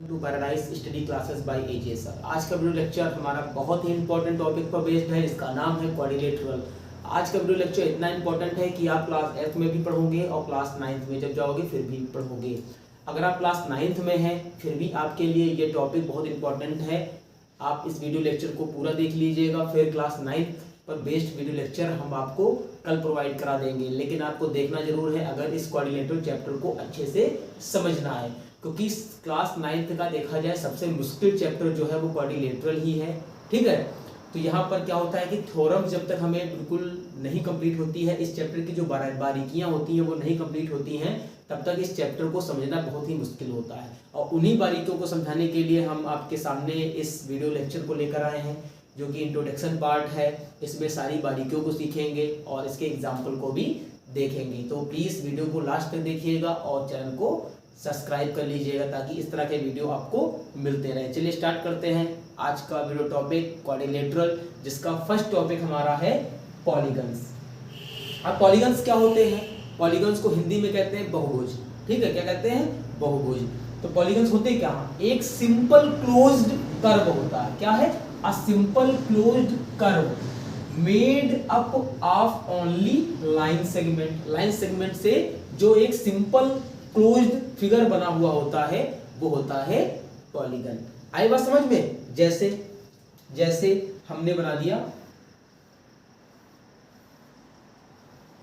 To paradise study classes by AJ sir. आज का video lecture हमारा बहुत ही इंपॉर्टेंट टॉपिक पर बेस्ड है। इसका नाम है क्वाड्रिलेटरल। आज का वीडियो लेक्चर इतना इंपॉर्टेंट है कि आप क्लास 8th में भी पढ़ोगे और क्लास 9th में जब जाओगे फिर भी पढ़ोगे। अगर आप क्लास 9th में हैं फिर भी आपके लिए ये टॉपिक बहुत इंपॉर्टेंट है। आप इस वीडियो लेक्चर को पूरा देख लीजिएगा, फिर क्लास 9th पर बेस्ड वीडियो लेक्चर हम आपको कल प्रोवाइड करा देंगे। लेकिन आपको देखना जरूर है अगर इस क्वाड्रिलेटरल चैप्टर को अच्छे से समझना है, क्योंकि क्लास 9th का देखा जाए सबसे मुश्किल चैप्टर जो है वो क्वाड्रिलेटरल ही है। ठीक है, तो यहाँ पर क्या होता है कि थ्योरम जब तक हमें बिल्कुल नहीं कंप्लीट होती है, इस चैप्टर की जो बारीकियां होती हैं वो नहीं कंप्लीट होती हैं, तब तक इस चैप्टर को समझना बहुत ही मुश्किल होता है। और उन्हीं बारीकियों को समझाने के लिए हम आपके सामने इस वीडियो लेक्चर को लेकर आए हैं, जो कि इंट्रोडक्शन पार्ट है। इसमें सारी बारीकियों को सीखेंगे और इसके एग्जाम्पल को भी देखेंगे। तो प्लीज़ वीडियो को लास्ट तक देखिएगा और चैनल को सब्सक्राइब कर लीजिएगा ताकि इस तरह के वीडियो आपको मिलते रहें। चलिए स्टार्ट करते हैं आज का वीडियो टॉपिक क्वाड्रिलेटरल, जिसका फर्स्ट टॉपिक हमारा है पॉलीगन्स। अब पॉलीगन्स क्या होते हैं? पॉलीगन्स को हिंदी में कहते हैं बहुभुज। ठीक है, क्या कहते हैं? बहुभुज। तो पॉलीगन्स होते क्या हैं? एक सिंपल क्लोज्ड कर्व होता है। क्या है? A simple closed curve made up of only line segment. Line segment से जो एक सिंपल क्लोज्ड फिगर बना हुआ होता है वो होता है पॉलीगन। आई बात समझ में? जैसे हमने बना दिया,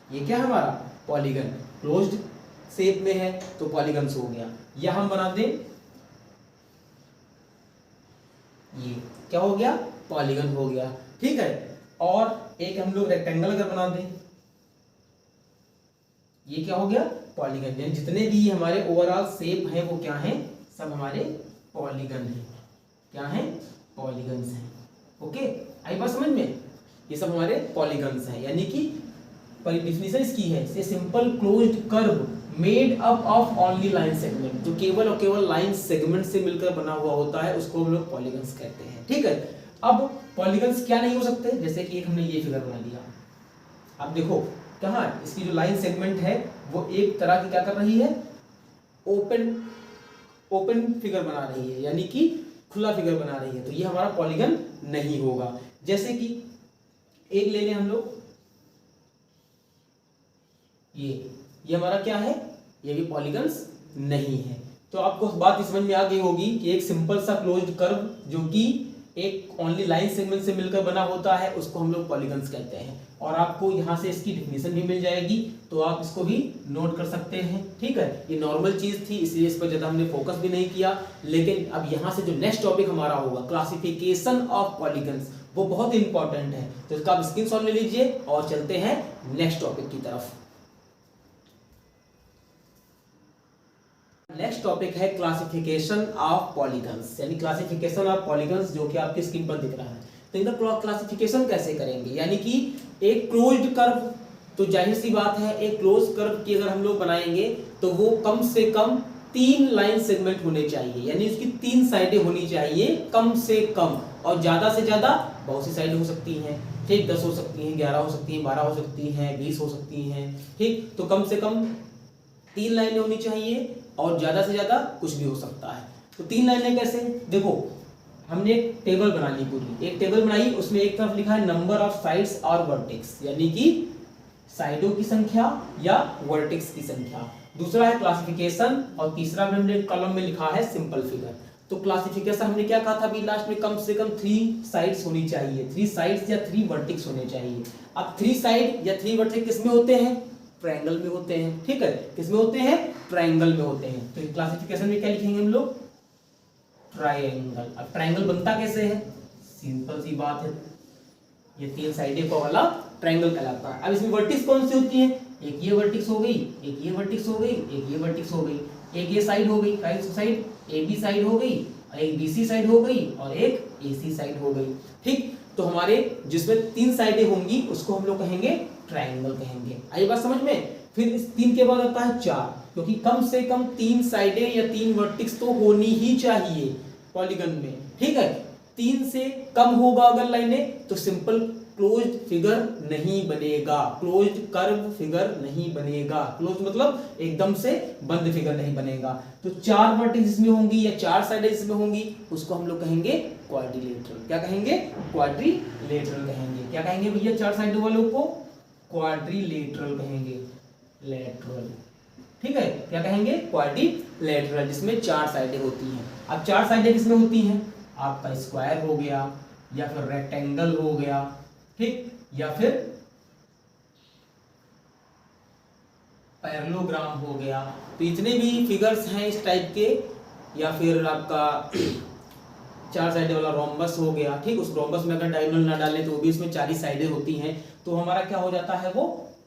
ये क्या है हमारा पॉलीगन, क्लोज्ड शेप में है तो पॉलीगन्स हो गया। या हम बना दें, ये क्या हो गया? पॉलीगन हो गया। ठीक है, और एक हम लोग रेक्टेंगल अगर बना दें, ये क्या हो गया? पॉलीगन। यानी जितने भी हमारे ओवरऑल शेप हैं वो क्या हैं? सब हमारे पॉलीगन हैं। क्या हैं? पॉलीगन्स हैं। ओके, आई बात समझ में? ये सब हमारे पॉलीगन्स हैं। यानी कि डेफिनेशन इसकी है, से simple closed curve made up of only line segment. जो केवल और केवल लाइन सेगमेंट से मिलकर बना हुआ होता है उसको हम लोग पॉलीगन्स कहते हैं। ठीक है, अब पॉलीगन्स क्या नहीं हो सकते? जैसे कि एक हमने ये फिगर बना दिया, अब देखो कहाँ इसकी जो लाइन सेगमेंट है वो एक तरह की क्या कर रही है? ओपन फिगर बना रही है, यानी कि खुला फिगर बना रही है, तो ये हमारा पॉलीगन नहीं होगा। जैसे कि एक ले लें हम लोग, ये हमारा क्या है? ये भी पॉलीगन्स नहीं है। तो आपको बात समझ में आ गई होगी कि एक सिंपल सा क्लोज्ड कर्व जो कि एक ओनली लाइन सेगमेंट से मिलकर बना होता है उसको हम लोग पॉलीगन्स कहते हैं। और आपको यहाँ से इसकी डेफिनेशन भी मिल जाएगी, तो आप इसको भी नोट कर सकते हैं। ठीक है, ये नॉर्मल चीज थी इसलिए इस पर ज्यादा हमने फोकस भी नहीं किया। लेकिन अब यहाँ से जो नेक्स्ट टॉपिक हमारा होगा क्लासिफिकेशन ऑफ पॉलीगन्स, वो बहुत इंपॉर्टेंट है। तो इसका आप स्क्रीनशॉट ले लीजिए और चलते हैं नेक्स्ट टॉपिक की तरफ। नेक्स्ट टॉपिक है क्लासिफिकेशन ऑफ पॉलीगन्स, यानी क्लासिफिकेशन ऑफ पॉलीगन्स, जो कि आपकी स्क्रीन पर दिख रहा है। तो इनका क्लासिफिकेशन कैसे करेंगे? यानी कि एक क्लोज्ड कर्व, तो जाहिर सी बात है एक क्लोज कर्व की अगर हम लोग बनाएंगे तो वो कम से कम 3 लाइन सेगमेंट होने चाहिए, यानी उसकी 3 साइडें होनी चाहिए कम से कम, और ज्यादा से ज्यादा बहुत सी साइडें हो सकती हैं। ठीक, 10 हो सकती हैं, 11 हो सकती हैं, 12 हो सकती हैं, 20 हो सकती हैं। ठीक, तो कम से कम 3 लाइनें होनी चाहिए और ज्यादा से ज्यादा कुछ भी हो सकता है। तो 3 लाइनें कैसे? देखो हमने एक टेबल बना ली, पूरी एक टेबल बनाई, उसमें एक तरफ लिखा है नंबर ऑफ साइड्स और वर्टेक्स, यानी कि साइडों की संख्या या वर्टेक्स की संख्या। दूसरा है क्लासिफिकेशन, और तीसरा हमने कॉलम में लिखा है सिंपल फिगर। तो क्लासिफिकेशन हमने क्या कहा था अभी लास्ट में? कम से कम 3 साइड्स होनी चाहिए, 3 साइड्स या 3 वर्टेक्स होने चाहिए। अब 3 साइड या 3 वर्टेक्स किसमें होते हैं? ट्रायंगल में होते हैं। ठीक है, किसमें होते हैं? ट्रायंगल में होते हैं। तो क्लासिफिकेशन में क्या लिखेंगे हम लोग? ट्रायंगल। अब ट्रायंगल बनता कैसे है? सिंपल सी बात है, ये 3 साइडें को वाला ट्रायंगल कहलाता है। अब इसमें वर्टिक्स कौन सी होती है? एक ये वर्टिक्स हो गई, एक ये वर्टिक्स हो गई, एक ये वर्टिक्स हो गई, एक ये साइड हो गई, साइड ए बी साइड हो गई, और एक बी सी साइड हो गई, और एक ए सी साइड हो गई। ठीक, तो हमारे जिसमें 3 साइडें होंगी उसको हम लोग कहेंगे ट्रायंगल कहेंगे। आई बात समझ में? फिर इस 3 के बाद आता है 4, क्योंकि कम से कम 3 साइडें या 3 वर्टिक्स तो होनी ही चाहिए पॉलीगन में। ठीक है, 3 से कम होगा अगर लाइनें तो सिंपल क्लोज्ड फिगर नहीं बनेगा, क्लोज्ड कर्व फिगर नहीं बनेगा। क्लोज मतलब एकदम से बंद फिगर नहीं बनेगा। तो 4 वर्टेक्स इसमें होंगी या 4 साइडें इसमें होंगी, उसको हम लोग कहेंगे क्वाड्रिलेटरल। क्या कहेंगे? क्वाड्रिलेटरल कहेंगे। क्या कहेंगे भैया? 4 साइडों वालों को क्वाड्रिलेटरल कहेंगे, लेटरल। ठीक है, क्या कहेंगे? क्वाड्रिलेटरल, जिसमें 4 साइडें होती हैं। अब 4 साइडें किसमें होती हैं? आपका स्क्वायर हो गया, या फिर रेक्टेंगल हो गया, ठीक, या फिर पैरेललोग्राम हो गया। तो इतने भी फिगर्स हैं इस टाइप के, या फिर आपका 4 साइडें वाला रोम्बस हो गया, ठीक। उस रोम्बस में अगर डायगोनल ना डालें तो वो भी उसमें 4 ही साइडें होती हैं, तो हमारा क्या हो जाता है? वो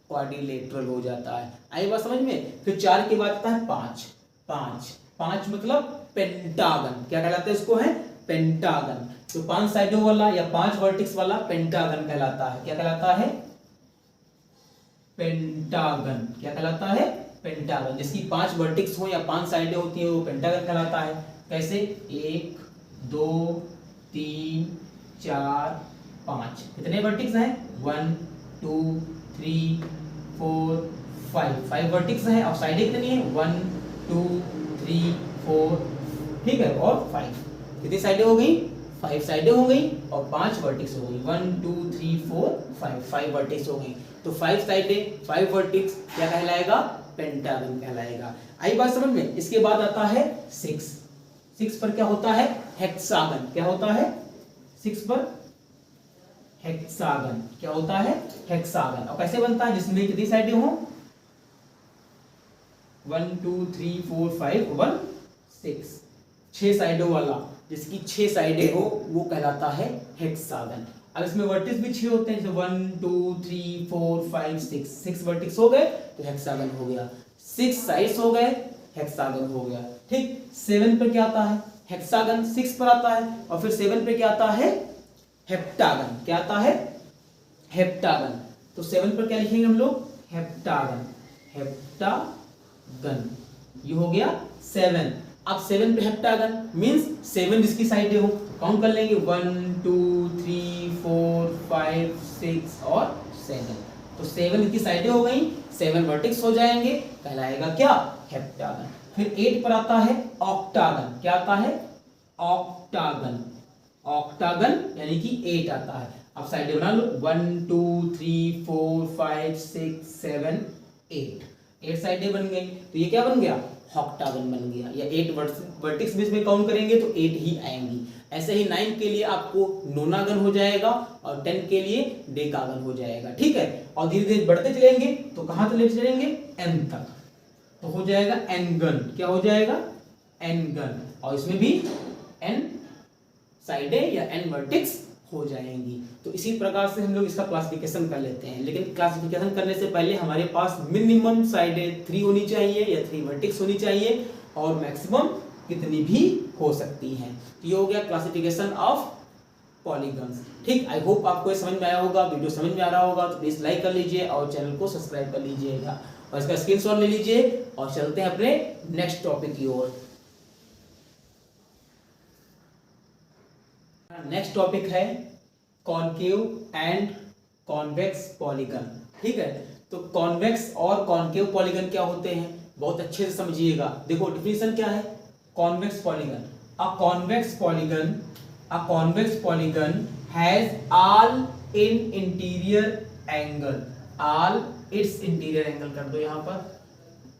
क्वाड्रिलेटरल हो जाता है। आई बात समझ में? फिर 4 के बाद आता है 5। 5 मतलब पेंटागन। क्या कहलाता है इसको? है पेंटागन। तो 5 साइडों वाला या 5 वर्टेक्स वाला पेंटागन कहलाता है। क्या कहलाता है? पेंटागन। क्या कहलाता है? पेंटागन। जिसकी 5 वर्टेक्स हो या 5 साइडें होती है वो पेंटागन कहलाता है। कैसे? 1 2 3 4 5। कितने वर्टेक्स हैं? 1 2 3 4 5 वर्टेक्स हैं। और साइडें कितनी है? 1 2 3 4, ठीक है, और 5। कितनी साइडें हो गई? 5 साइडें हो गई और 5 वर्टेक्स हो गई। 1 2 3 4 5 वर्टेक्स हो गई। तो 5 साइडें 5 वर्टेक्स क्या कहलाएगा? पेंटागन कहलाएगा। आई बात समझ में? इसके बाद आता है 6। 6 पर क्या होता है? हेक्सागन। क्या होता है? 6 पर हेक्सागन। क्या होता है? हेक्सागन। और कैसे बनता है? जिसमें कितनी साइडें हो? 1 2 3 4 5 1 6। 6 साइडों वाला, जिसकी 6 साइडें हो वो कहलाता है हेक्सागन। अब इसमें वर्टेक्स भी 6 होते हैं, जैसे 1 2 3 4 5 6। 6 वर्टेक्स हो गए तो हेक्सागन हो गया। 6 साइड्स हो गए, हेक्सागन हो गया, ठीक। 7 पर क्या आता है? हेक्सागन। 6 पर आता है। और फिर 7 पे क्या आता है? हेप्टागन। क्या आता है? हेप्टागन। तो 7 पर क्या लिखेंगे हम लोग? हेप्टागन। हेप्टागन, ये हो गया 7। अब 7 पे हेप्टागन मींस 7 जिसकी साइडें हो, काउंट कर लेंगे 1 2 3 4 5 6 और 7। तो 7 इसकी साइडें हो गई, 7 वर्टेक्स हो जाएंगे, कहलाएगा क्या? हेप्टागन। फिर 8 पर आता है ऑक्टागन। क्या आता है? ऑक्टागन। ऑक्टागन यानी कि 8 आता है। अब साइडें बना लो, 1 2 3 4 5 6 7 8। 8 साइडें बन गई, तो ये क्या बन गया? ऑक्टागन बन गया। या 8 वर्टेक्स भी इसमें काउंट करेंगे तो 8 ही आएंगी। ऐसे ही 9 के लिए आपको नोनागन हो जाएगा और 10 के लिए डेकागन हो जाएगा, ठीक है। और धीरे धीरे बढ़ते चलेंगे तो कहां तक ले चलेंगे? n तक, तो हो जाएगा एनगन। क्या हो जाएगा? एनगन। और इसमें भी n साइडें या n वर्टेक्स हो जाएंगी। तो इसी प्रकार से हम लोग इसका क्लासिफिकेशन कर लेते हैं। लेकिन क्लासिफिकेशन करने से पहले हमारे पास मिनिमम साइडें 3 होनी चाहिए या 3 वर्टेक्स होनी चाहिए, और मैक्सिमम कितनी भी हो सकती हैं। तो ये हो गया क्लासिफिकेशन ऑफ पॉलीगन्स, ठीक। आई होप आपको ये समझ में आया होगा। वीडियो समझ में आ रहा होगा तो प्लीज लाइक कर लीजिए और चैनल को सब्सक्राइब कर लीजिएगा, और इसका स्क्रीनशॉट ले लीजिए। और चलते हैं अपने नेक्स्ट टॉपिक की ओर। नेक्स्ट टॉपिक है कॉनकेव एंड कॉन्वेक्स पॉलीगन, ठीक है। तो कॉन्वेक्स और कॉनकेव पॉलीगन क्या होते हैं, बहुत अच्छे से समझिएगा। देखो डिफिनेशन क्या है convex polygon. A convex polygon has all in interior angle, all it's interior angle कर दो यहां पर,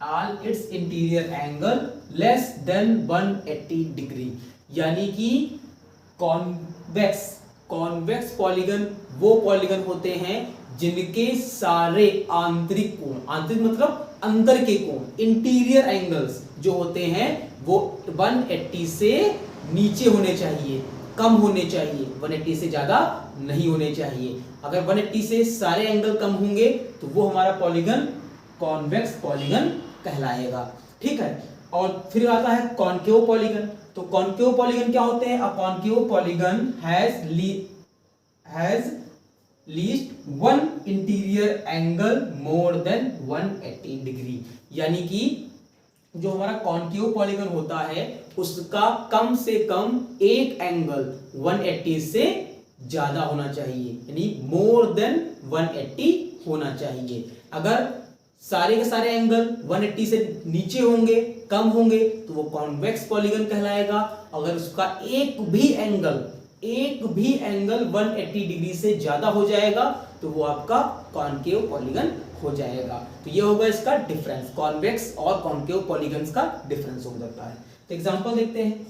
all it's interior angle less than 180 degree. यानी कि कॉन्वेक्स पॉलीगन वो पॉलीगन होते हैं जिनके सारे आंतरिक कोण, आंतरिक मतलब अंदर के कोण, इंटीरियर एंगल्स जो होते हैं वो 180 से नीचे होने चाहिए, कम होने चाहिए, 180 से ज्यादा नहीं होने चाहिए। अगर 180 से सारे एंगल कम होंगे तो वो हमारा पॉलीगन कॉन्वेक्स पॉलीगन कहलाएगा, ठीक है। और फिर आता है कॉनकेव पॉलीगन। तो कॉनकेव पॉलीगन क्या होते हैं? A concave polygon has least one interior angle more than 180 degree. यानी कि जो हमारा कॉनकेव पॉलीगन होता है उसका कम से कम एक एंगल 180 से ज्यादा होना चाहिए, यानी मोर देन 180 होना चाहिए। अगर सारे के सारे एंगल 180 से नीचे होंगे, कम होंगे, तो वो कॉन्वेक्स पॉलीगन कहलाएगा। अगर उसका एक भी एंगल 180 डिग्री से ज्यादा हो जाएगा तो वो आपका कॉनकेव पॉलीगन हो जाएगा। तो ये होगा इसका डिफरेंस, कॉन्वेक्स और कॉनकेव पॉलीगन्स का डिफरेंस हो जाता है। तो एग्जांपल देखते हैं।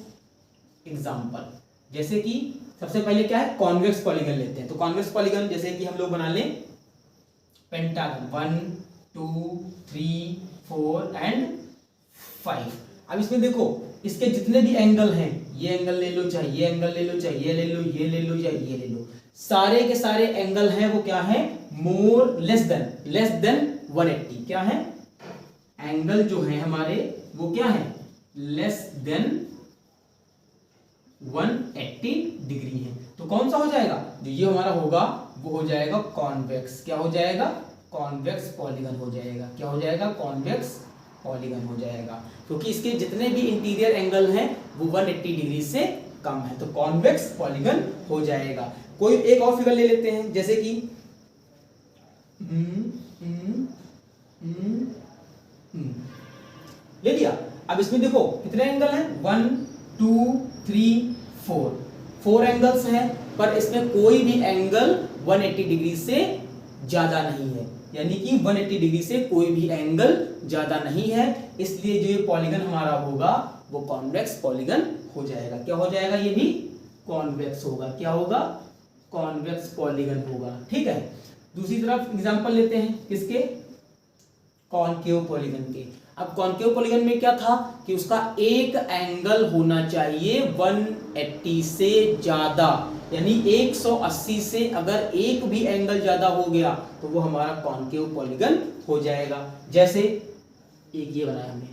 एग्जांपल जैसे कि सबसे पहले क्या है, कॉन्वेक्स पॉलीगन लेते हैं। तो कॉन्वेक्स पॉलीगन जैसे कि हम लोग बना लें पेंटागन 1 2 3 4 एंड 5। अब इसमें देखो इसके जितने भी एंगल हैं, ये एंगल ले लो, चाहे ये एंगल ले लो, चाहे ये ले लो, ये ले लो, चाहे ये ले लो, सारे के सारे एंगल हैं वो क्या है, मोर लेस देन 180। क्या है, एंगल जो है हमारे वो क्या है, लेस देन 180 डिग्री है। तो कौन सा हो जाएगा, जो ये हमारा होगा वो हो जाएगा कॉन्वेक्स। क्या हो जाएगा, कॉन्वेक्स पॉलीगन हो जाएगा। क्या हो जाएगा, कॉन्वेक्स पॉलीगन हो जाएगा, क्योंकि इसके जितने भी इंटीरियर एंगल हैं वो 180 डिग्री से कम है, तो कॉन्वेक्स पॉलीगन हो जाएगा। कोई एक और फिगर ले लेते हैं, जैसे कि ले लिया। अब इसमें देखो कितने एंगल हैं, 1 2 3 4 एंगल्स हैं, पर इसमें कोई भी एंगल 180 डिग्री से ज्यादा नहीं है, यानी कि 180 डिग्री से कोई भी एंगल ज्यादा नहीं है। इसलिए जो ये पॉलीगन हमारा होगा वो कॉन्वेक्स पॉलीगन हो जाएगा। क्या हो जाएगा, ये भी कॉन्वेक्स होगा। क्या होगा, कॉन्वेक्स पॉलीगन होगा। ठीक है, दूसरी तरफ एग्जांपल लेते हैं किसके, कॉनकेव पॉलीगन के। अब कॉनकेव पॉलीगन में क्या था कि उसका एक एंगल होना चाहिए 180 से ज्यादा, यानी 180 से अगर एक भी एंगल ज्यादा हो गया तो वो हमारा कॉनकेव पॉलीगन हो जाएगा। जैसे एक ये बनाया हमने,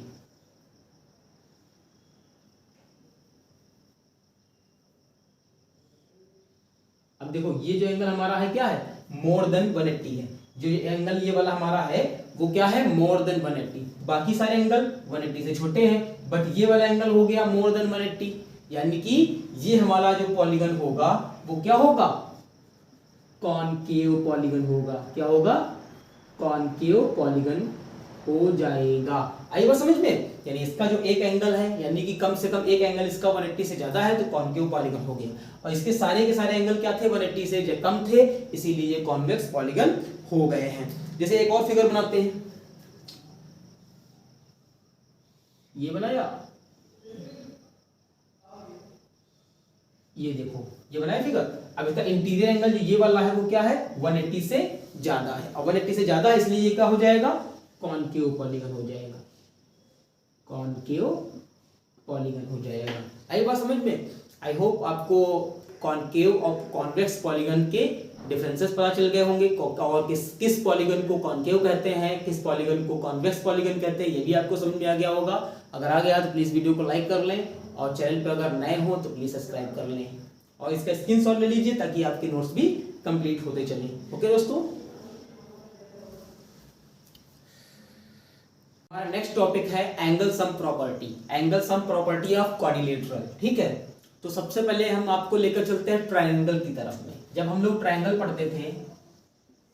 अब देखो ये जो एंगल हमारा है क्या है, मोर देन 180 है। जो एंगल ये वाला हमारा है वो क्या है, मोर देन 180। बाकी सारे एंगल 180 से छोटे हैं, बट ये वाला एंगल हो गया मोर देन 180, यानी कि ये हमारा जो पॉलीगन होगा वो क्या होगा, कॉनकेव पॉलीगन होगा। क्या होगा, कॉनकेव पॉलीगन हो जाएगा। आई बात समझ में, यानी इसका जो एक एंगल है, यानी कि कम से कम एक एंगल इसका 180 से ज्यादा है तो कॉनकेव पॉलीगन हो गया, और इसके सारे के सारे एंगल क्या थे, 180 से कम थे, इसीलिए ये कॉन्वेक्स पॉलीगन हो गए हैं। जैसे एक और फिगर बनाते हैं, ये बनाया, ये देखो ये बनाया फिगर। अब इसका इंटीरियर एंगल जो ये वाला है वो क्या है, 180 से ज्यादा है, और 180 से ज्यादा है इसलिए ये क्या हो जाएगा, कॉनकेव पॉलीगन हो जाएगा। कॉनकेव पॉलीगन हो जाएगा। आई बात समझ में। आई होप आपको कॉनकेव और कॉन्वेक्स पॉलीगन के डिफरेंसेस पता चल गए होंगे, और किस पॉलीगन को कॉनकेव कहते हैं, किस पॉलीगन को कॉन्वेक्स पॉलीगन कहते हैं, ये भी आपको समझ में आ गया होगा। अगर आ गया तो प्लीज वीडियो को लाइक कर लें, और चैनल पर अगर नए हो तो प्लीज सब्सक्राइब कर लें, और इसका स्क्रीनशॉट ले लीजिए ताकि आपके नोट्स भी कंप्लीट होते चलें। ओके दोस्तों, हमारा नेक्स्ट टॉपिक है angle sum property, angle sum property of quadrilateral. ठीक है, तो सबसे पहले हम आपको लेकर चलते हैं ट्रायंगल की तरफ में। जब हम लोग ट्रायंगल पढ़ते थे,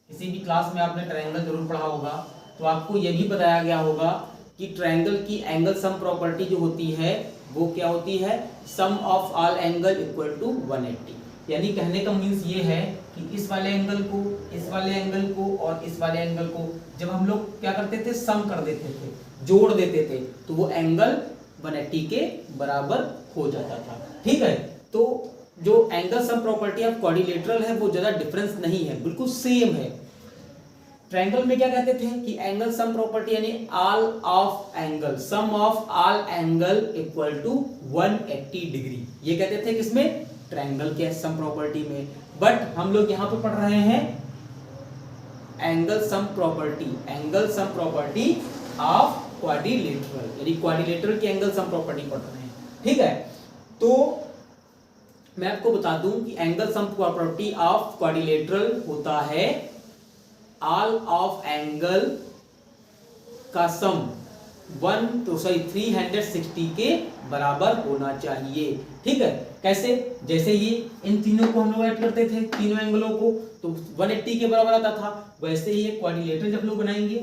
किसी भी क्लास में आपने ट्रायंगल जरूर पढ़ा होगा, तो आपको यह भी बताया गया होगा कि ट्रायंगल की एंगल सम प्रॉपर्टी जो होती है वो क्या होती है, sum of all angle equal to 180। यानी कहने का मीन्स ये है कि इस वाले एंगल को, इस वाले एंगल को और इस वाले एंगल को जब हम लोग क्या करते थे, सम कर देते थे, जोड़ देते थे, तो वो एंगल 180 के बराबर हो जाता था। ठीक है, तो जो angle sum property of quadrilateral है वो ज्यादा डिफरेंस नहीं है, बिल्कुल सेम है। ट्रायंगल में क्या कहते थे कि एंगल सम प्रॉपर्टी यानी all of angle, sum of all angle equal to 180 degree, ये कहते थे किसमें, ट्रायंगल के सम प्रॉपर्टी में। बट हम लोग यहाँ पे पढ़ रहे हैं angle sum property, angle sum property of quadrilateral, यानी क्वाड्रिलेटरल की एंगल सम प्रॉपर्टी पढ़ रहे हैं। ठीक है, तो मैं आपको बता दूं कि angle sum property of quadrilateral होता है ऑल ऑफ एंगल का सम 360 के बराबर होना चाहिए। ठीक है, कैसे? जैसे ये इन तीनों को हम लोग ऐड करते थे, तीनों एंगलों को, तो 180 के बराबर आता था। वैसे ही एक क्वाड्रिलेटरल जब लोग बनाएंगे,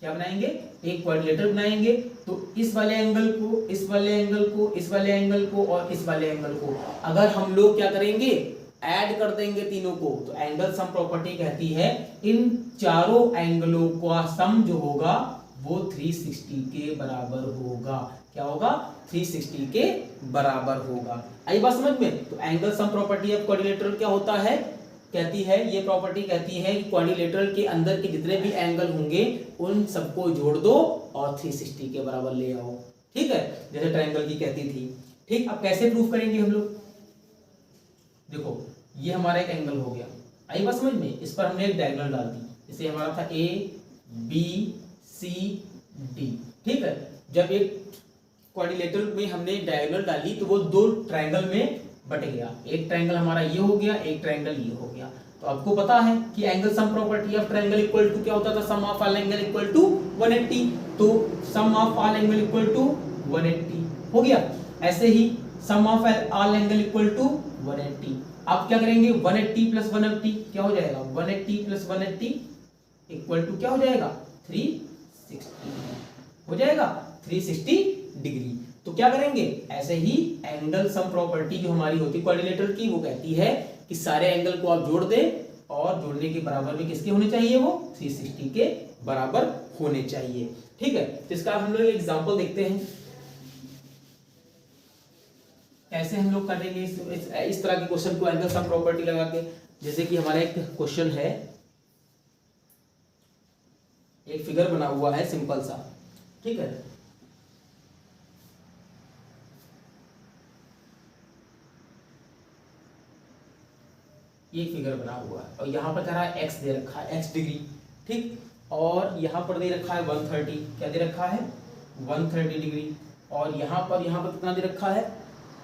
क्या बनाएंगे? एक क्वाड्रिलेटरल बनाएंगे, तो इस वाले एंगल को, इस वाले एंगल को, इस वाले एंगल को और इस वाले एंगल को अगर हम लोग क्या करेंगे, ऐड कर देंगे तीनों को, तो एंगल सम प्रॉपर्टी कहती है इन चारों एंगलों का सम जो होगा वो 360 के बराबर होगा। क्या होगा? 360 के बराबर होगा। आई बात समझ में? तो angle sum property of quadrilateral क्या होता है? कहती है, ये प्रॉपर्टी कहती है कि क्वाड्रिलेटरल के अंदर के जितने भी एंगल होंगे उन सबको जोड़ दो और 360 के बराबर ले आओ। ठीक है, जैसे ट्रायंगल की कहती थी। ठीक, अब कैसे प्रूफ करेंगे हम लोग? देखो, ये हमारा एक एंगल हो गया, आई बात समझ में? इस पर हमने एक डायगोनल डाल दी, जैसे हमारा था ए बी सी डी। ठीक है, जब एक क्वाड्रिलेटरल में हमने डायगोनल डाली तो वो दो ट्रायंगल में बट गया। एक ट्रायंगल हमारा ये हो गया, एक ट्रायंगल ये हो गया। तो आपको पता है कि angle sum property of triangle equal to क्या होता था? Sum of all angle equal to 180। तो sum of all angle equal to 180 हो गया। ऐसे ही sum of all angle equal to 180। आप क्या करेंगे? 180 प्लस 180 क्या हो जाएगा? 180 प्लस 180 इक्वल टू क्या हो जाएगा? 360 हो जाएगा, 360 डिग्री। तो क्या करेंगे? ऐसे ही एंगल सम प्रॉपर्टी जो हमारी होती है क्वाड्रिलेटरल की, वो कहती है कि सारे एंगल को आप जोड़ दे और जोड़ने के बराबर भी किसके होने चाहिए? वो 360 के बराबर होने चाहिए। ठीक है, तो इसका हम लोग एग्जांपल देखते हैं कैसे हम लोग करेंगे इस तरह के क्वेश्चन को एंगल सम प्रॉपर्टी लगा के। जैसे कि हमारा एक क्वेश्चन है, एक फिगर बना हुआ है सिंपल सा। ठीक है, ये फिगर बना हुआ है और यहाँ पर कह रहा है x दे रखा है, x डिग्री। ठीक, और यहाँ पर दे रखा है 130, क्या दे रखा है? 130 डिग्री। और यहाँ पर कितना दे रखा है?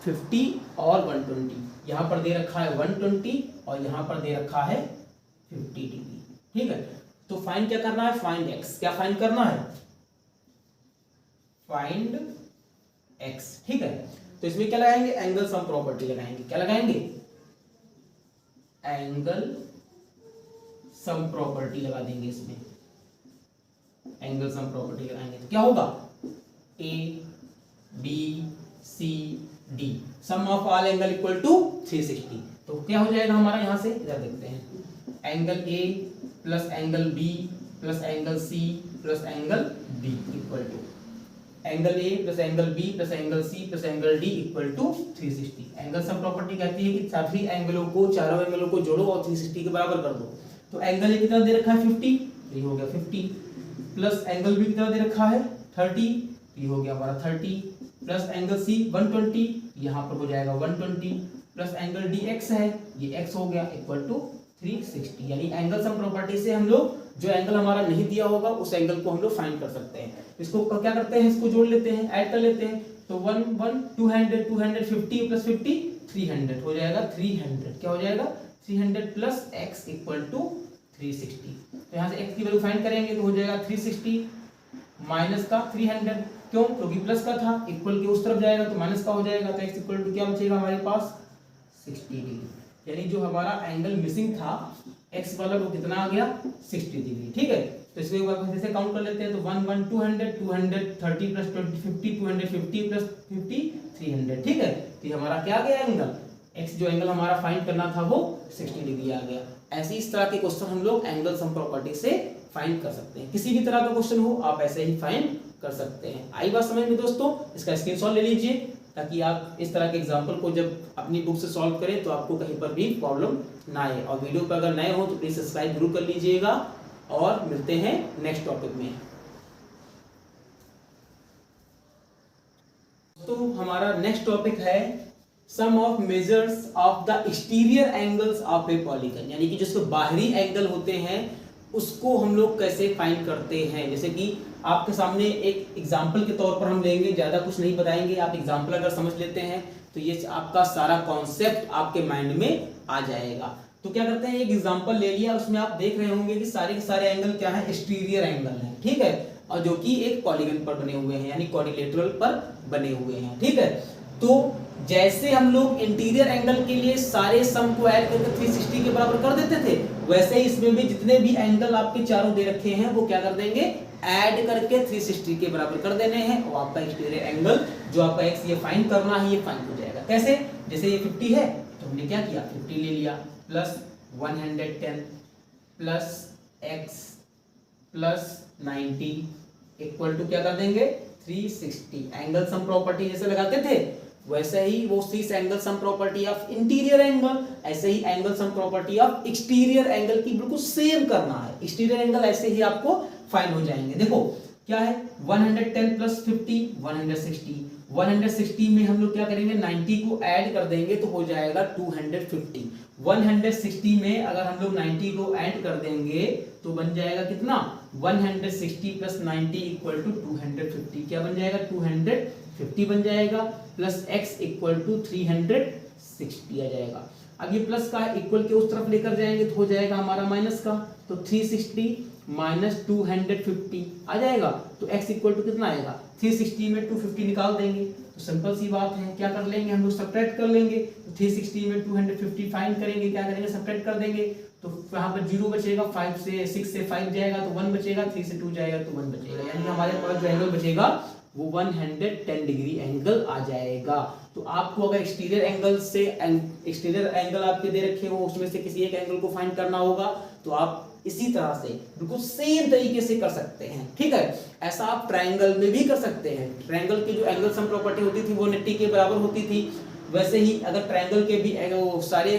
50 और 120। यहाँ पर दे रखा है 120 और यहाँ पर दे रखा है 50 डिग्री। ठीक है, तो फाइंड क्या करना है? Find x। क्या फाइंड करना है? Find x। ठीक है, तो इसमें क्या लगाएंगे? एंगल सम प्रॉपर्टी लगाएंगे। क्या लगाएंगे? एंगल सम प्रॉपर्टी लगा देंगे। इसमें एंगल सम प्रॉपर्टी लगाएंगे तो क्या होगा? A B C D, sum of all angle equal to 360। तो क्या हो जाएगा हमारा? यहां से इधर देखते हैं, angle A plus angle B plus angle C plus angle D equal to angle A plus angle B plus angle C plus angle D equal to 360। Angle sum property कहती है कि सभी एंगलों को, चारों एंगलों को जोड़ो और 360 के बराबर कर दो। तो एंगल ए कितना दे रखा है? 50, ये हो गया 50, प्लस एंगल बी कितना दे रखा है? 30, ये हो गया हमारा 30, प्लस एंगल सी 120, यहाँ पर हो जाएगा 120, प्लस एंगल डी एक्स है, ये एक्स हो गया इक्वल टू 360। यानी एंगल सम प्रॉपर्टी से हम लोग जो एंगल हमारा नहीं दिया होगा उस एंगल को हम लोग फाइंड कर सकते हैं। इसको क्या करते हैं? इसको जोड़ लेते हैं, ऐड कर लेते हैं। तो 250 प्लस 50 300 हो जाएगा। 300 क्या हो जाएगा? 300 प्लस x इक्वल टू 360। तो यहाँ से x की वैल्यू फाइंड करेंगे तो हो जाएगा 360 माइनस का 300। क्यों? क्योंकि प्लस का था, इक्वल के उस तरफ जाएगा तो माइनस का हो जाएगा। तो x इक्वल टू क्या बचेगा हमारे पास? 60 डिग्री। यानी जो हमारा एंगल मिसिंग था x वाला वो कितना आ गया? 60 डिग्री। ठीक है, तो इसको एक बार फिर से काउंट कर लेते हैं। तो 230 प्लस 50 250 प्लस 50 300। ठीक है, तो ये हमारा क्या आ गया? एंगल x, जो एंगल हमारा फाइंड करना था वो 60 डिग्री आ गया। ऐसे इस तरह के क्वेश्चन हम लोग एंगल सम प्रॉपर्टी से फाइंड कर सकते हैं। किसी भी तरह का क्वेश्चन हो आप ऐसे ही फाइंड कर सकते हैं। आई बात समझ में दोस्तों? इसका स्क्रीनशॉट ले लीजिए ताकि आप इस तरह के एग्जाम्पल को जब अपनी बुक से सॉल्व करें तो आपको कहीं पर भी प्रॉब्लम ना आए। और वीडियो पर अगर नए हो तो प्लीज सब्सक्राइब जरूर कर लीजिएगा और मिलते हैं नेक्स्ट टॉपिक में। तो हमारा नेक्स्ट टॉपिक है sum of measures of the exterior angles of a polygon, यानी कि जिसके बाहरी एंगल होते हैं उसको हम लोग कैसे फाइंड करते हैं। जैसे कि आपके सामने एक एग्जाम्पल के तौर पर हम लेंगे, ज्यादा कुछ नहीं बताएंगे। आप एग्जाम्पल अगर समझ लेते हैं तो ये आपका सारा कॉन्सेप्ट आपके माइंड में आ जाएगा। तो क्या करते हैं, एक एग्जाम्पल ले लिया, उसमें आप देख रहे होंगे कि सारे के सारे एंगल क्या है? एक्सटीरियर एंगल है। ठीक है, और जो कि एक पॉलीगन पर बने हुए हैं, यानी क्वाड्रिलेटरल पर बने हुए हैं। ठीक है, तो जैसे हम लोग इंटीरियर एंगल के लिए सारे सम को ऐड करके 360 के बराबर कर देते थे, वैसे ही इसमें भी जितने भी एंगल आपके चारों दे रखे हैं वो क्या कर देंगे, ऐड करके 360 के बराबर कर देने हैं, और आपका एक्सटीरियर एंगल जो आपका एक्स ये फाइंड करना है ये फाइंड हो जाएगा। कैसे, जैसे ये 50 है तो हमने क्या किया, 50 ले लिया plus 110 plus x plus 90 equal to क्या कर देंगे 360। एंगल सम प्रॉपर्टी जैसे लगाते थे वैसे ही वो 6 angle sum property of interior angle, ऐसे ही angle sum property of exterior angle की बिल्कुल सेम करना है। एक्सटीरियर एंगल ऐसे ही आपको फाइंड हो जाएंगे। देखो क्या है 110 प्लस 50 160, 160 में हम लोग क्या करेंगे 90 को ऐड कर देंगे तो हो जाएगा 250। 160 में अगर हम लोग 90 को ऐड कर देंगे तो बन जाएगा कितना 160 प्लस 90 इक्वल टू 250। क्या बन जाएगा 250 बन जाएगा, प्लस x इक्वल टू 360 आ जाएगा। अब ये प्लस का इक्वल के उस तरफ लेकर जाएंगे तो हो जाएगा हमारा माइनस का, तो 360 माइनस 250 आ जाएगा, तो x इक्वल टू कितना आएगा 360 में 250 निकाल देंगे तो सिंपल सी बात है, क्या कर लेंगे हम लोग सब्ट्रैक्ट कर लेंगे। तो 360 में 250 फाइंड करेंगे, क्या करेंगे सब्ट्रैक्ट कर देंगे, तो यहाँ पर 0 बचेगा, 5 से 6 से 5 जाएगा तो 1 बचेगा, 3 से 2 जाएगा तो 1 बचेगा, यानी हमारे पास जो एंगल बचेगा वो 110 डिग्री एंगल आ जाएगा। तो आपको अगर एक्सटीरियर एंगल से एक्सटीरियर एंगल आपके दे रखे हो उसमें से किसी एक एंगल को फाइंड करना होगा तो आप इसी तरह से बिल्कुल सेम तरीके से कर सकते हैं। ठीक है, ऐसा आप ट्रायंगल में भी कर सकते हैं। ट्रायंगल की जो एंगल सम प्रॉपर्टी होती थी वो 90 के बराबर होती थी, वैसे ही अगर ट्रायंगल के भी सारे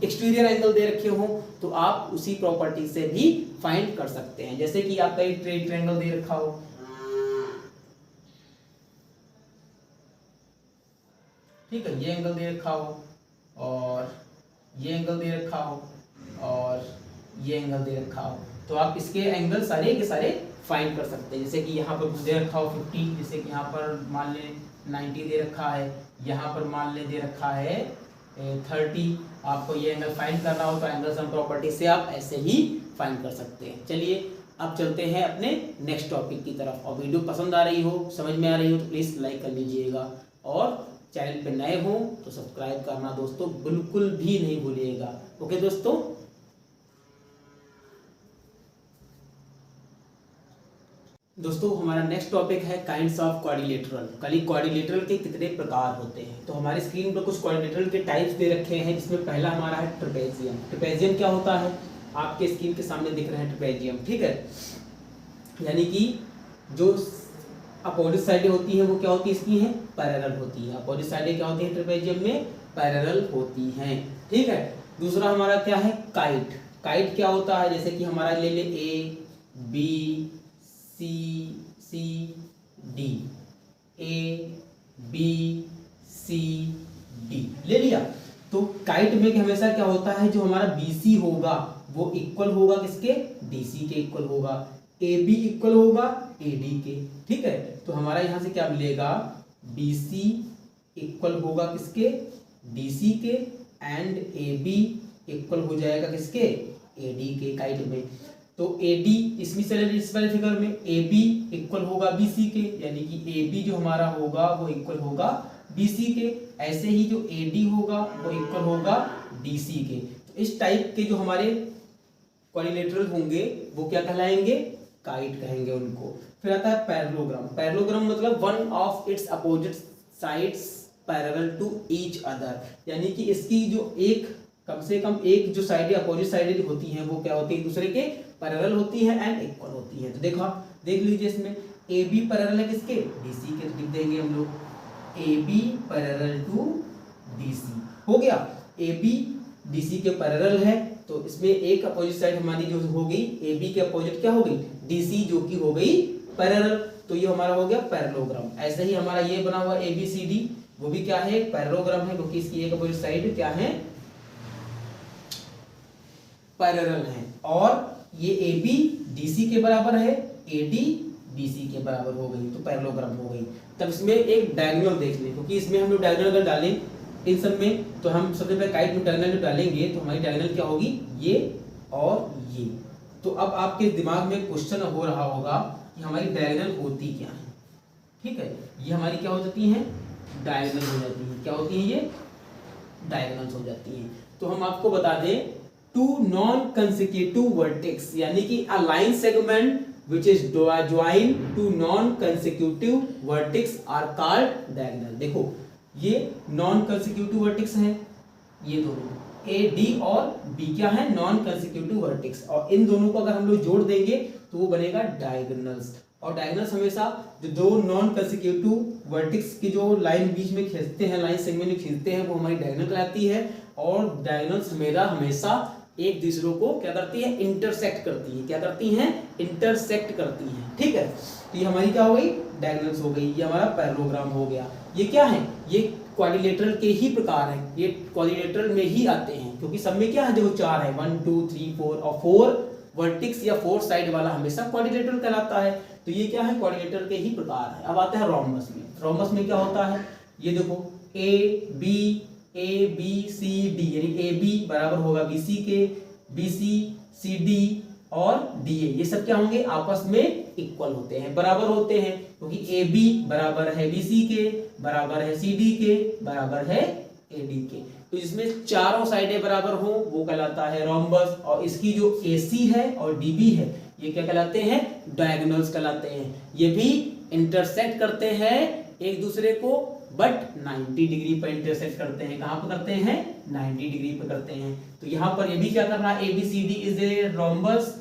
एक्सटीरियर एंगल दे रखे हो तो आप उसी प्रॉपर्टी से भी फाइंड कर सकते हैं। जैसे कि आपका एक ट्रायंगल दे रखा हो, ठीक है, ये एंगल दे रखा हो और ये एंगल दे रखा हो और ये एंगल दे रखा हो, तो आप इसके एंगल सारे के सारे फाइंड कर सकते हैं। जैसे कि यहाँ पर दे रखा हो 50, जैसे कि यहाँ पर मान लें 90 दे रखा है, यहाँ पर मान लें दे रखा है 30, आपको ये एंगल फाइंड करना हो तो एंगल सम प्रॉपर्टी से आप ऐसे ही फाइंड कर सकते हैं। चलिए अब चलते हैं अपने नेक्स्ट टॉपिक की तरफ, और वीडियो पसंद आ रही हो, समझ में आ रही हो तो प्लीज़ लाइक कर लीजिएगा, और चैनल पे नए हो तो सब्सक्राइब करना दोस्तों बिल्कुल भी नहीं भूलिएगा। ओके दोस्तों, हमारा नेक्स्ट टॉपिक है काइंड्स ऑफ क्वाड्रिलेटरल। क्वाड्रिलेटरल के कितने प्रकार होते हैं, तो हमारी स्क्रीन पर कुछ क्वाड्रिलेटरल के टाइप्स दे रखे हैं, जिसमें पहला हमारा है ट्रेपेजियम। ट्रेपेजियम क्या होता है, आपके स्क्रीन के सामने दिख रहा है ट्रेपेजियम, ठीक है, यानी कि जो अपोजिट साइडें होती हैं वो क्या होती है इसकी हैं पैरेलल होती है। अपोजिट साइडें क्या होती हैं ट्रेपेजियम में पैरेलल होती हैं, ठीक है। दूसरा हमारा क्या है काइट। काइट क्या होता है, जैसे कि हमारा ले ले A B C D, A B C D ले लिया। तो काइट में हमेशा क्या होता है, जो हमारा BC होगा वो इक्वल होगा किसके, DC के इक्वल होगा, AB इक्वल होगा AD के, ठीक है। तो हमारा यहाँ से क्या मिलेगा, BC इक्वल होगा किसके, DC के, एंड AB इक्वल हो जाएगा किसके, AD के काइट में। तो AD इसमें चले इस वाले फिगर में AB इक्वल होगा BC के, यानी कि AB जो हमारा होगा वो इक्वल होगा BC के, ऐसे ही जो AD होगा वो इक्वल होगा DC के। तो इस टाइप के जो हमारे क्वाड्रिलेटरल होंगे वो क्या कहलाएंगे, काइट कहेंगे उनको। फिर आता है पैरेललोग्राम। पैरेललोग्राम मतलब one of its opposite sides parallel to each other, यानी कि इसकी जो एक कम से कम एक जो साइडें अपोजिट साइडें होती हैं वो क्या होती है, एक दूसरे के पैरेलल होती है एंड इक्वल होती है। तो देखो देख लीजिए इसमें AB पैरेलल है किसके, DC के, लिख देंगे हम लोग AB पैरेलल टू DC हो गया। AB DC के पैरेलल है तो इसमें एक अपोजिट साइड हमारी जो हो गई AB के अपोजिट क्या हो गई DC, जो कि हो गई पैरेलल, तो ये हमारा हो गया पैरेललोग्राम। ऐसे ही हमारा ये बना हुआ ABCD वो भी क्या है, पैरेललोग्राम है, क्योंकि इसकी एक अपोजिट साइड क्या है, पैरेलल है। और ये AB DC के बराबर है, AD BC के बराबर हो गई, तो पैरेललोग्राम हो गई। तब इसमें एक डायगोनल देख लें, क्योंकि इसमें हम लोग डायगोनल अगर डालें इन सब में, तो हम सबसे पहले काइट में डायगोनल डालेंगे तो हमारी डायगोनल क्या होगी, ये और ये। तो अब आपके दिमाग में क्वेश्चन हो रहा होगा कि हमारी डायगोनल होती क्या है। ठीक है, ये हमारी क्या हो जाती हैं, डायगोनल हो जाती हैं। क्या होती हैं ये, डायगोनल्स हो जाती हैं। तो हम आपको बता दें, टू नॉन कंसेक्यूटिव वर्टेक्स, यानी कि a line segment which is joined to non consecutive vertex are called diagonal। देखो ये नॉन कंसेक्यूटिव वर्टेक्स हैं, ये दोनों ए डी और बी क्या है, नॉन कंसेक्यूटिव वर्टेक्स, और इन दोनों को अगर हम लोग जोड़ देंगे तो वो बनेगा डायगोनल्स। और डायगोनल्स हमेशा जो दो नॉन कंसेक्यूटिव वर्टेक्स की जो लाइन बीच में खींचते हैं, लाइन सेगमेंट में खींचते हैं, वो हमारी डायगोनल कहलाती है। और डायगोनल्स हमेशा एक दूसरे को क्या करती है, इंटरसेक्ट करती है। क्या करती हैं, इंटरसेक्ट करती हैं। ठीक है, तो ये हमारी क्या हो गई, डायगोनल्स हो गई। ये हमारा पैरेललोग्राम हो गया। ये क्या है, ये क्वाड्रिलेटरल के ही प्रकार हैं, ये क्वाड्रिलेटरल में ही आते हैं, क्योंकि सब में क्या है, देखो चार है, 1 2 3 4, और 4 वर्टेक्स या 4 साइड वाला हमेशा क्वाड्रिलेटरल कहलाता है। तो ये क्या है, क्वाड्रिलेटरल के ही प्रकार है। अब आते हैं रोम्बस में। रोम्बस में क्या होता है, ये देखो ए बी सी डी, यानी ए बी बराबर होगा बी सी के, बी सी डी और डी ए, ये सब क्या होंगे, आपस में इक्वल होते हैं, बराबर होते हैं, क्योंकि ए बी बराबर है बी सी के, बराबर है सी डी के, बराबर है ए डी के। तो जिसमें चारों साइडें बराबर हो वो कहलाता है रोम्बस। और इसकी जो ए सी है और डी बी है, ये क्या कहलाते हैं, डायगोनल्स कहलाते हैं। ये भी इंटरसेक्ट करते हैं एक दूसरे को, बट 90 डिग्री पर इंटरसेक्ट करते हैं। कहां पर करते हैं, 90 डिग्री पर करते हैं। तो यहां पर ये भी क्या कर रहा है, A B C D is a rhombus,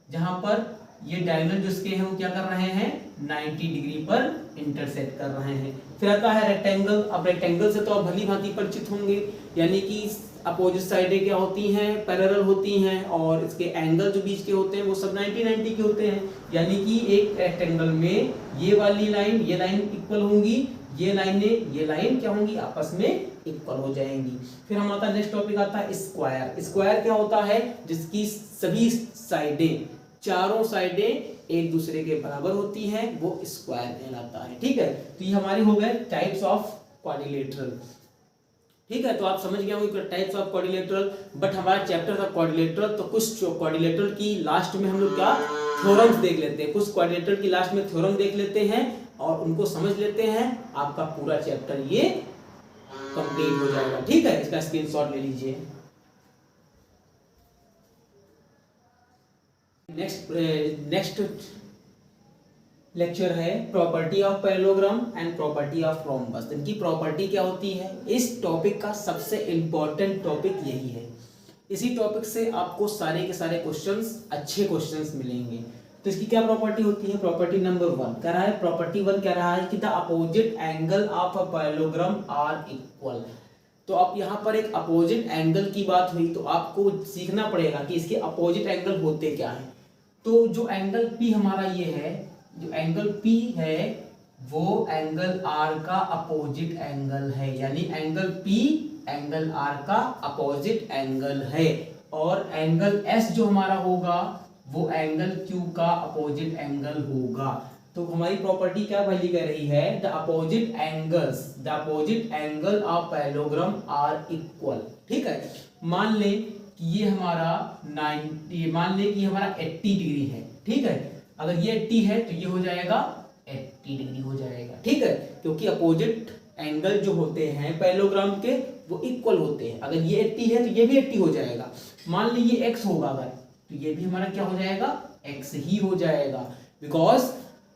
जहां पर ये डायगोनल जिसके हैं वो क्या कर रहे हैं, 90 डिग्री पर इंटरसेक्ट कर रहे हैं। फिर आता है रेक्टेंगल। अब रेक्टेंगल से तो आप भली भांति परिचित होंगे, यानी कि अपोजिट साइडें क्या होती हैं, पैरेलल होती हैं, और इसके एंगल जो बीच के होते हैं वो सब 90 के होते हैं। यानी कि एक रेक्टेंगल में ये वाली लाइन, ये लाइन इक्वल होंगी, ये लाइन क्या होंगी, आपस में इक्वल हो जाएंगी। फिर हम आता है नेक्स्ट टॉपिक आता है स्क्वायर। स्क्वायर क्या होता है, जिसकी सभी साइडें, चारों साइडें एक दूसरे के बराबर होती हैं, वो स्क्वायर कहलाता है। ठीक है, तो ये हमारे हो गए टाइप्स ऑफ क्वाड्रिलेटरल। ठीक है, तो आप समझ गए होंगे टाइप्स ऑफ क्वाड्रिलेटरल। बट हमारा चैप्टर था क्वाड्रिलेटरल, तो कुछ क्वाड्रिलेटरल की लास्ट में हम लोग क्या थ्योरम्स देख लेते हैं, कुछ क्वाड्रिलेटरल की लास्ट में थ्योरम देख लेते हैं और उनको समझ लेते हैं। आपका पूरा चैप्टर ये कंप्लीट हो जाएगा। ठीक है, इसका स्क्रीनशॉट ले लीजिए। नेक्स्ट लेक्चर है property of parallelogram and property of rhombus. इनकी प्रॉपर्टी क्या होती है, इस टॉपिक का सबसे इंपॉर्टेंट टॉपिक यही है। इसी टॉपिक से आपको सारे के सारे क्वेश्चंस, अच्छे क्वेश्चंस मिलेंगे। तो इसकी क्या प्रॉपर्टी होती है, प्रॉपर्टी नंबर 1 कह रहा है, प्रॉपर्टी 1 कह रहा है कि the opposite angle of a parallelogram are equal. तो अब यहाँ पर एक अपोजिट एंगल की बात हुई, तो आपको सीखना पड़ेगा कि इसके अपोजिट एंगल होते क्या है। तो जो एंगल P हमारा ये है, जो एंगल P है वो एंगल R का अपोजिट एंगल है, यानी एंगल P एंगल R का अपोजिट एंगल है। और एंगल S जो हमारा होगा वो एंगल Q का अपोजिट एंगल होगा। तो हमारी प्रॉपर्टी क्या वैल्यू कह रही है, the opposite angle of parallelogram are equal. ठीक है, मान ले कि ये हमारा 80 डिग्री है। ठीक है, अगर ये 80 है तो ये हो जाएगा 80 डिग्री हो जाएगा। ठीक है, क्योंकि अपोजिट एंगल जो होते हैं पैरेललोग्राम के वो इक्वल होते हैं। अगर ये 80 है तो ये भी 80 हो जाएगा। मान ली ये x होगा अगर, तो ये भी हमारा क्या हो जाएगा, x ही हो जाएगा, because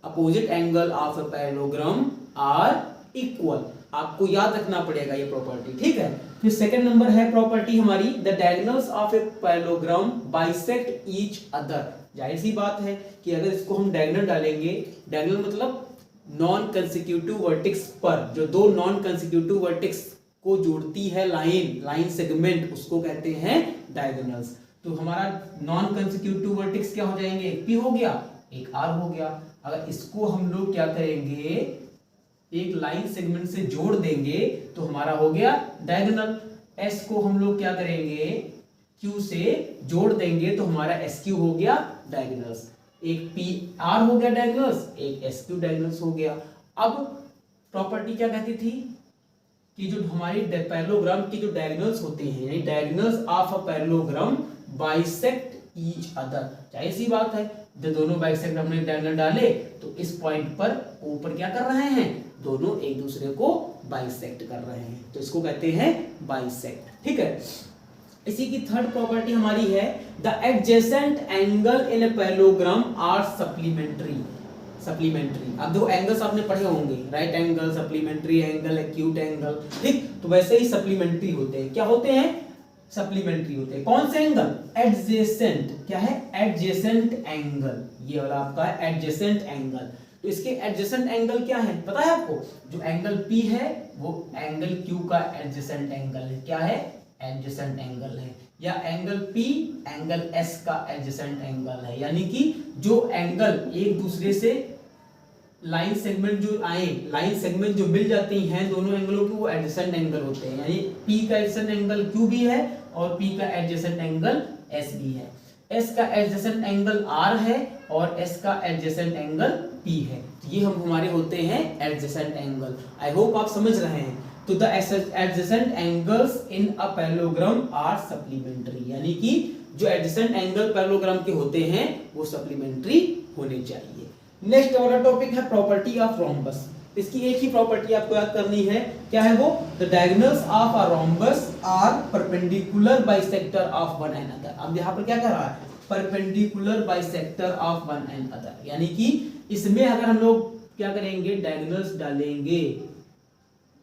opposite angle of a parallelogram are equal. आपको याद रखना पड़ेगा ये प्रॉपर्टी। ठीक है, फिर सेकंड नंबर है प्रॉपर्टी हमारी, the diagonals of a parallelogram bisect each other. जाहिर सी बात है कि अगर इसको हम डायगोनल डालेंगे, डायगोनल मतलब नॉन कंसेक्यूटिव वर्टेक्स पर जो दो नॉन कंसेक्यूटिव वर्टेक्स को जोड़ती है लाइन सेगमेंट, उसको कहते हैं डायगोनल्स। तो हमारा नॉन कंसेक्यूटिव वर्टेक्स क्या हो जाएंगे, एक P हो गया, एक R हो गया। अगर इसको हम लोग क्या करेंगे, एक लाइन सेगमेंट से जोड़ देंगे तो हमारा हो गया डायगोनल। S को हम लोग क्या करेंगे, Q से जोड़ देंगे तो हमारा SQ हो गया डायगोनल्स। एक PR हो गया डायगोनल्स, एक SQ डायगोनल्स हो गया। अब प्रॉपर्टी क्या कहती थी कि जो हमारी पैरेललोग्राम की जो डायगोनल्स होते हैं, यानी diagonals of a parallelogram bisect each other. जाहिर सी बात है जब दोनों बाइसेक्टर हमने डायगोनल डाले तो इस पॉइंट पर ऊपर क्या कर रहे हैं, दोनों एक दूसरे को बाइसेक्ट कर रहे हैं, तो इसको कहते हैं बाइसेक्ट। ठीक है, इसी की थर्ड प्रॉपर्टी हमारी है the adjacent angle in a parallelogram are supplementary. अब देखो एंगल्स आपने पढ़े होंगे, right angle, supplementary angle, acute angle, ठीक, तो वैसे ही सप्लीमेंट्री होते हैं। क्या होते हैं, सप्लीमेंट्री होते हैं। कौन से एंगल, एडजेसेंट, क्या है, एडजेसेंट एंगल, ये वाला आपका है एडजेसेंट एंगल। तो इसके एडजेसेंट एंगल क्या है पता है आपको, जो एंगल P है वो एंगल Q का एडजेसेंट एंगल है। क्या है, एडजेसेंट एंगल है, या एंगल P एंगल S का एडजेसेंट एंगल है। यानी कि जो एंगल एक दूसरे से लाइन सेगमेंट जो आए, लाइन सेगमेंट जो मिल जाती हैं दोनों एंगलों के, वो एडजेसेंट एंगल होते हैं। यानी P का एडजेसेंट एंगल Q भी है और P का एडजेसेंट एंगल S भी है। S का एडजेसेंट एंगल R है और S का एडजेसेंट एंगल P है। तो ये हम हमारे होते हैं एडजेसेंट एंगल। आई होप आप समझ रहे हैं। तो the adjacent angles in a parallelogram are supplementary, यानी कि जो एडजेसेंट एंगल पैरेललोग्राम के होते हैं वो सप्लीमेंट्री होने चाहिए। नेक्स्ट हमारा टॉपिक है प्रॉपर्टी ऑफ रोम्बस। इसकी एक ही प्रॉपर्टी आपको याद करनी है, क्या है वो, the diagonals of a rhombus are perpendicular bisector of one and other. अब यहाँ पर क्या कर रहा है, perpendicular bisector of one and other, यानी कि इसमें अगर हम लोग क्या करेंगे, डायगोनल्स डालेंगे,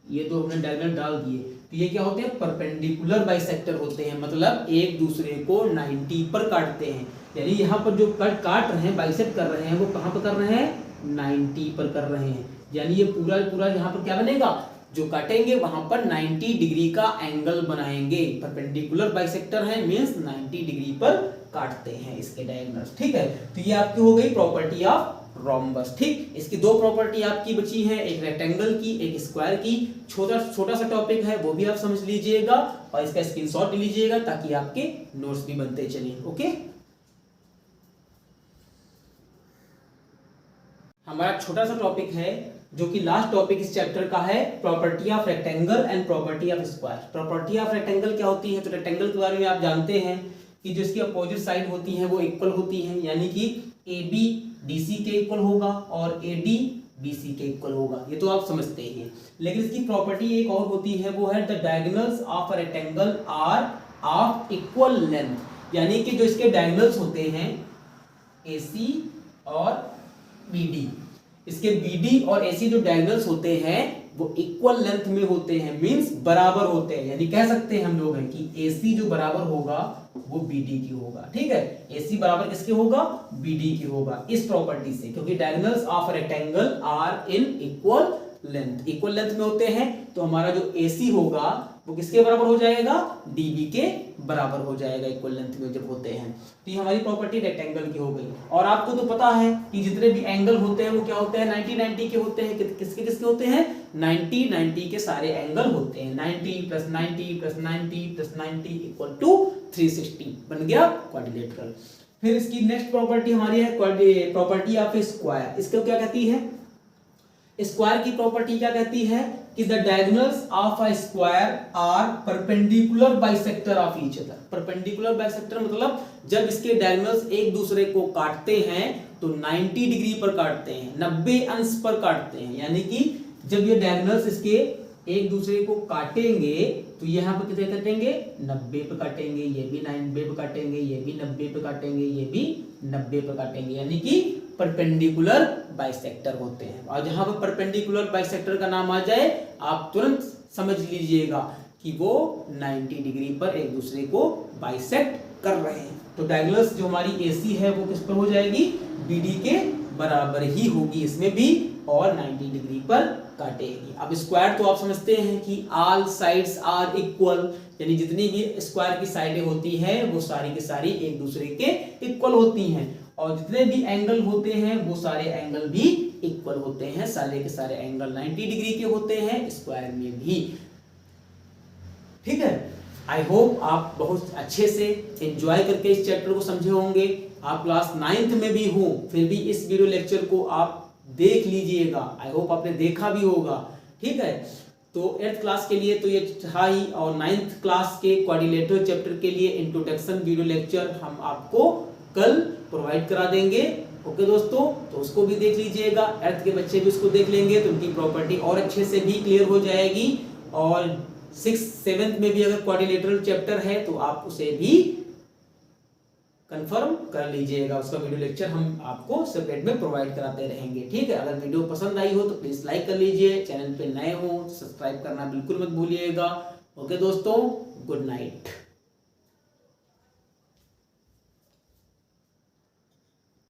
ये तो हमने डायगोनल डाल दिए, तो ये क्या होते हैं, परपेंडिकुलर बाइसेक्टर होते हैं, मतलब एक दूसरे को 90 पर काटते हैं। यानी यहाँ पर जो काट रहे हैं, बाइसेक्ट कर रहे हैं, वो कहाँ पर कर रहे हैं, 90 पर कर रहे हैं। यानी ये पूरा पूरा यहाँ पर क्या बनेगा, जो काटेंगे वहां पर 90 डिग्री का एंगल बनाएंगे। परपेंडिकुलर बाइसेक्टर है मींस 90 डिग्री पर काटते हैं इसके डायगोनल्स। ठीक है, तो ये आपकी हो गई प्रॉपर्टी ऑफ रोम्बस। ठीक, इसकी दो प्रॉपर्टी आपकी बची है, एक रेक्टेंगल की, एक स्क्वायर की। छोटा सा टॉपिक है, वो भी आप समझ लीजिएगा और इसका स्क्रीनशॉट ले लीजिएगा ताकि आपके नोट्स भी बनते चले। ओके, हमारा छोटा सा टॉपिक है जो कि लास्ट टॉपिक इस चैप्टर का है, property of rectangle and property of square. Property of rectangle क्या होती है, तो रेक्टेंगल के बारे में आप जानते हैं कि जो इसकी अपोजिट साइड होती है वो इक्वल होती है, यानी कि AB DC के इक्वल होगा और AD BC के इक्वल होगा, ये तो आप समझते हैं। लेकिन इसकी प्रॉपर्टी एक और होती है, वो है the diagonals of a rectangle are of equal length, यानी कि जो इसके डायगोनल्स होते हैं AC और BD, इसके BD और AC जो डायगोनल्स होते हैं वो इक्वल लेंथ में होते हैं, मींस बराबर होते हैं। यानी कह सकते हैं हम लोग हैं कि AC जो बराबर होगा वो BD की होगा। ठीक है, AC बराबर किसके होगा, BD की होगा, इस प्रॉपर्टी से, क्योंकि diagonals of rectangle are in equal length, equal length में होते हैं। तो हमारा जो AC होगा वो किसके बराबर हो जाएगा, DB के बराबर हो जाएगा इक्वल लेंथ में जब होते हैं। तो ये हमारी प्रॉपर्टी रेक्टेंगल की हो गई। और आपको तो पता है कि जितने भी एंगल होते हैं वो क्या होते हैं, 90-90 के होते हैं। किसके किसके होते हैं, 90-90 के सारे एंगल होते हैं। 90 + 90 + 90 + 90 = 360 बन गया क्वाड्रिलेटरल। फिर इसकी नेक्स्ट प्रॉपर्टी हमारी है प्रॉपर्टी ऑफ स्क्वायर। इसको क्या कहती है, स्क्वायर की प्रॉपर्टी क्या कहती है कि the diagonals of a square are perpendicular bisector of each other. Perpendicular bisector मतलब जब इसके डायगोनल्स एक दूसरे को काटते हैं तो 90 डिग्री पर काटते हैं, 90 अंश पर काटते हैं। यानी कि जब ये डायगोनल्स इसके एक दूसरे को काटेंगे तो यहाँ पर कितने काटेंगे, 90 पे काटेंगे, ये भी 90 पे काटेंगे, ये भी 90 पे काटेंगे, ये भी 90 पे काटेंगे, यानी कि परपेंडिकुलर बाइसेक्टर होते हैं। और जहां पर परपेंडिकुलर बाइसेक्टर का नाम आ जाए आप तुरंत समझ लीजिएगा कि वो 90 डिग्री पर एक दूसरे को बाइसेक्ट कर रहे हैं। तो डायगोनल्स जो हमारी AC है वो किस पर हो जाएगी, BD के बराबर ही होगी इसमें भी, और 90 डिग्री पर काटेगी। अब स्क्वायर तो आप समझते हैं कि ऑल साइड्स आर इक्वल, यानी जितनी भी स्क्वायर की साइडें होती हैं वो सारी की सारी एक दूसरे के इक्वल होती हैं, और जितने भी एंगल होते हैं वो सारे एंगल भी इक्वल होते हैं। सारे के सारे एंगल 90 डिग्री के होते हैं स्क्वायर में भी। ठीक है, आई होप आप बहुत अच्छे से एंजॉय करके इस चैप्टर को समझे होंगे। आप क्लास 9th में भी हो फिर भी इस वीडियो लेक्चर को आप देख लीजिएगा। आई होप आपने देखा भी होगा। ठीक है, तो 8th क्लास के लिए तो ये था ही, और 9th क्लास के क्वाड्रिलेटरल चैप्टर के लिए इंट्रोडक्शन वीडियो लेक्चर हम आपको कल प्रोवाइड करा देंगे। ओके दोस्तों, तो उसको भी देख लीजिएगा, अर्थ के बच्चे भी उसको देख लेंगे तो उनकी प्रॉपर्टी और अच्छे से भी क्लियर हो जाएगी। और 6th 7th में भी अगर क्वाड्रिलेटरल चैप्टर है तो आप उसे भी कंफर्म कर लीजिएगा, उसका वीडियो लेक्चर हम आपको सेपरेट में प्रोवाइड कराते रहेंगे। ठीक है, अगर वीडियो पसंद आई हो तो प्लीज लाइक कर लीजिए, चैनल पे नए हो सब्सक्राइब करना बिल्कुल मत भूलिएगा। ओके दोस्तों, गुड नाइट।